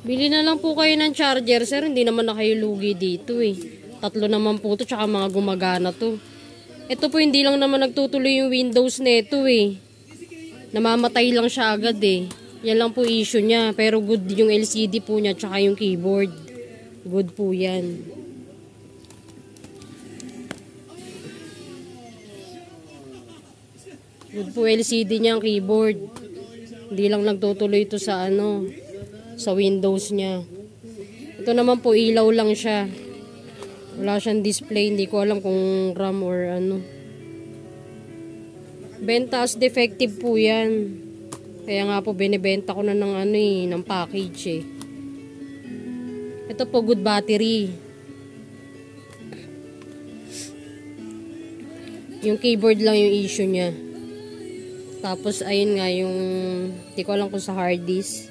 Bili na lang po kayo ng charger, sir. Hindi naman na kayo lugi dito eh. 3 naman po to, tsaka mga gumagana to. Ito po, hindi lang naman nagtutuloy yung Windows nito eh. Namamatay lang siya agad eh. Yan lang po issue niya. Pero good yung LCD po niya, tsaka yung keyboard. Good po yan. Good po LCD niya ang keyboard. Hindi lang nagtutuloy ito sa sa Windows niya. Ito naman po ilaw lang siya. Wala siyang display. Hindi ko alam kung RAM or ano. Benta as defective po yan. Kaya nga po binibenta ko na ng ng package eh. Ito po good battery. Yung keyboard lang yung issue niya. Tapos ayun nga yung hindi ko alam kung sa hard disk.